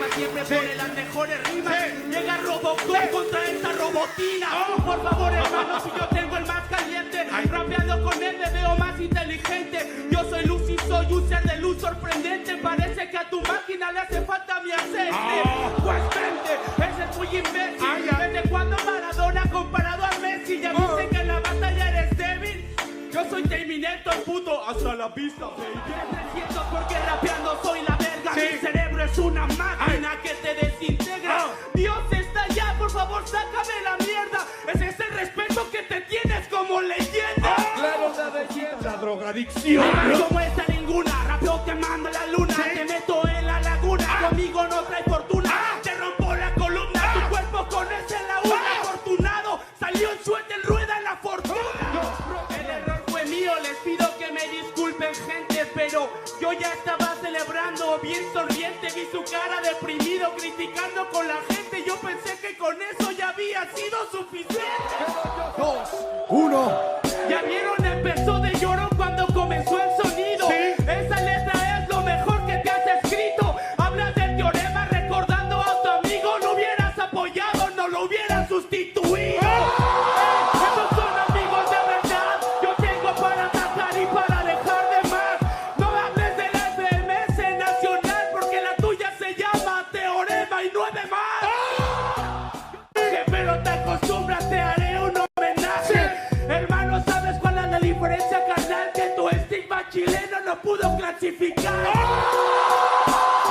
siempre pone las mejores rimas. Llega Robocop contra esta robotina. Por favor, hermano, si yo tengo el más caliente, rapeando con él me veo más inteligente. Yo soy luz y soy un ser de luz sorprendente. Parece que a tu máquina le hace falta mi aceite. Pues vente, ese es muy imbécil. ¿Desde cuando Maradona comparado a Messi? Ya viste que en la batalla eres débil. Yo soy Terminator, puto, hasta la vista, baby. Te siento porque rapeando soy la verga. Mi cerebro es una máquina que te desintegra. Dios está allá, por favor, sácame la mierda. Ese es el respeto que te tienes como leyenda. Claro, la leyenda, drogadicción. Como esta ninguna, rapeo quemando la luna. Te meto en la laguna, conmigo no trae fortuna. Te rompo la columna, tu cuerpo con ese la una. Afortunado, salió en suéter, rueda en la fortuna. El error fue mío, les pido que me disculpen, gente, pero yo ya estaba celebrando bien sonriente. Vi su cara deprimido, criticando con la gente. Yo pensé que con eso ya había sido suficiente. 2, 1. Ya vieron, empezó de llorón cuando comenzó el sonido. Esa letra es lo mejor que te has escrito. Hablas del teorema recordando a tu amigo. No hubieras apoyado, no lo hubieras sustituido. Esos son amigos de verdad. Yo tengo para sacar y para dejar de más. No hables de la FMS Nacional porque la tuya se llama Teorema y 9 más. Pero te acostumbras, te haré un homenaje. Hermano, ¿sabes cuál es la diferencia, carnal? Que tu estigma chileno no pudo clasificar.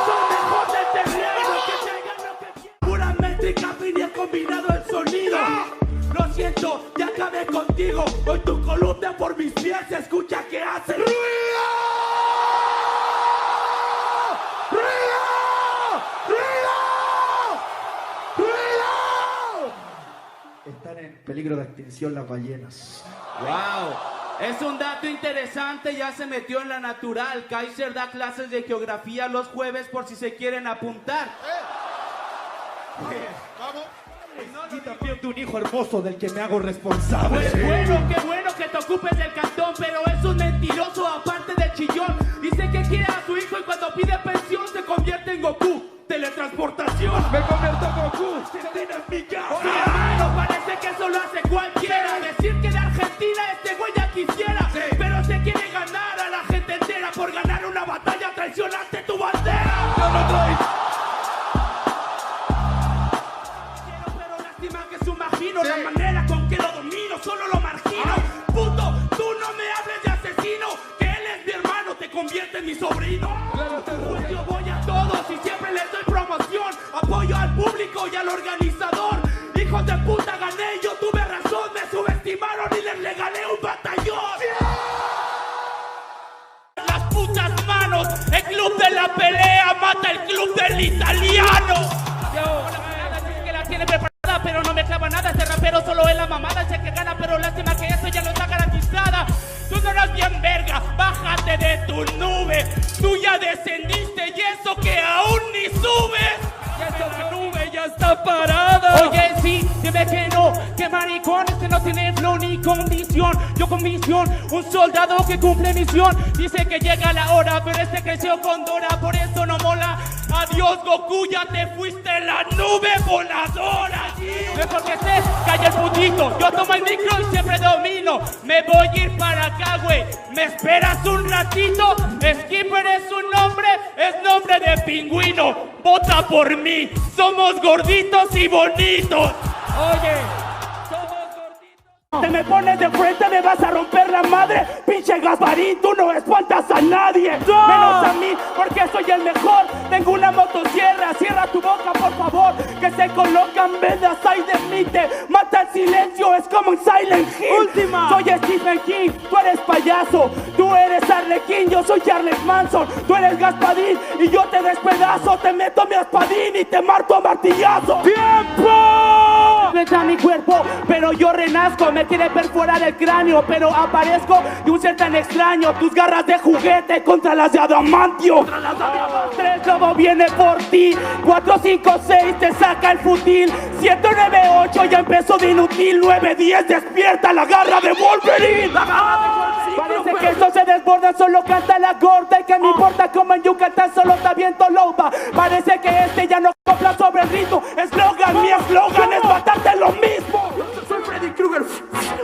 Son mejor del terreno, que traigan lo que quieran. Pura métrica, venía combinado el sonido. Lo siento, ya acabé contigo. Hoy tu columna por mis pies se escucha que hace ruido. Están en peligro de extinción las ballenas. Wow, es un dato interesante, ya se metió en la natural. Kaiser da clases de geografía los jueves por si se quieren apuntar. Vamos. Y también de un hijo hermoso del que me hago responsable. Pues bueno, qué bueno que te ocupes del cantón, pero es un mentiroso aparte de chillón. Dice que quiere a su hijo y cuando pide pensión se convierte en Goku. Teletransportación. Me convierto en Goku. Se tiene en mi casa. Hermano, parece que eso lo hace cualquiera. Decir que de Argentina este güey ya quisiera. Pero se quiere ganar a la gente entera. Por ganar una batalla traicionaste tu bandera. Yo no doy. Pero lástima que su imagino la manera con que lo domino, solo lo margino. Puto, tú no me hables de asesino. Que él es mi hermano, te convierte en mi sobrino. Yo voy a todos y siempre les doy promoción. Apoyo al público y al organizador. Hijos de puta, gané, yo tuve razón. Me subestimaron y les regalé un batallón. Las putas manos, el club de la pelea mata el club del italiano. Dice que la tiene preparada, pero no me clava nada. Este rapero solo es la mamada, sé que gana, pero lástima que eso ya no está garantizada. Tú no eres bien verga, bájate de tu nube. Tú ya descendiste y eso que aún ni subes. Y eso la nube ya está parada. Oye, sí, dime que no, que maricón, este no tiene flow ni condición. Yo con visión, un soldado que cumple misión. Dice que llega la hora, pero este creció con Dora, por eso no mola. Adiós Goku, ya te fuiste en la nube voladora. Mejor que estés, calla el putito. Yo tomo el micro y siempre domino. Me voy a ir para acá, güey. ¿Me esperas un ratito? Skipper es un nombre, es nombre de pingüino. Vota por mí, somos gorditos y bonitos. Oye, somos gorditos. Te me pones de frente, me vas a romper la madre. Pinche Gasparín, tú no espantas a nadie. Menos a mí, porque soy el mejor. Tengo una motosierra, cierra tu boca por favor. Que se colocan vedas, ahí demite. Mata el silencio, es como un Silent Hill. Última. Soy Stephen King, tú eres payaso. Tú eres Arlequín, yo soy Charles Manson. Tú eres Gasparín y yo te despedazo. Te meto mi espadín y te marco a martillazo. ¡Tiempo! Deja mi cuerpo, pero yo renazco. Me quiere perforar el cráneo, pero aparezco de un ser tan extraño. Tus garras de juguete contra las de adamantio. 3 Lobo viene por ti. 4, 5, 6 te saca el futil. 7, 9, 8 ya empezó de inútil. 9, 10 despierta la garra de Wolverine. La garra de Wolverine. Parece que esto se desborda, solo canta la gorda. Y que me importa como en Yucatán solo te aviento loba. Parece que este ya no copla sobre el ritmo. Eslogan, mi eslogan es matarte lo mismo. Soy Freddy Krueger,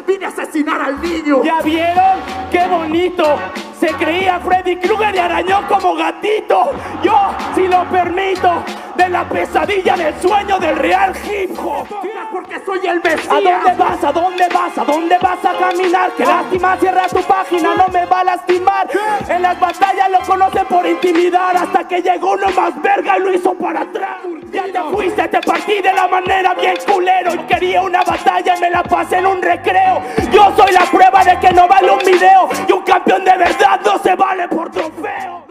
vine a asesinar al niño. ¿Ya vieron? ¡Qué bonito! Se creía Freddy Krueger y arañó como gatito. Yo, si lo permito, de la pesadilla del sueño del real hip hop. Porque soy el Mesías. ¿A dónde vas? ¿A dónde vas? ¿A dónde vas a caminar? Qué lástima, cierra tu página, no me va a lastimar. En las batallas lo conocen por intimidar, hasta que llegó uno más verga y lo hizo para atrás. Ya te fuiste, te partí de la manera bien culero. Y quería una batalla y me la pasé en un recreo. Yo soy la prueba de que no vale un video. Y un campeón de verdad no se vale por trofeo.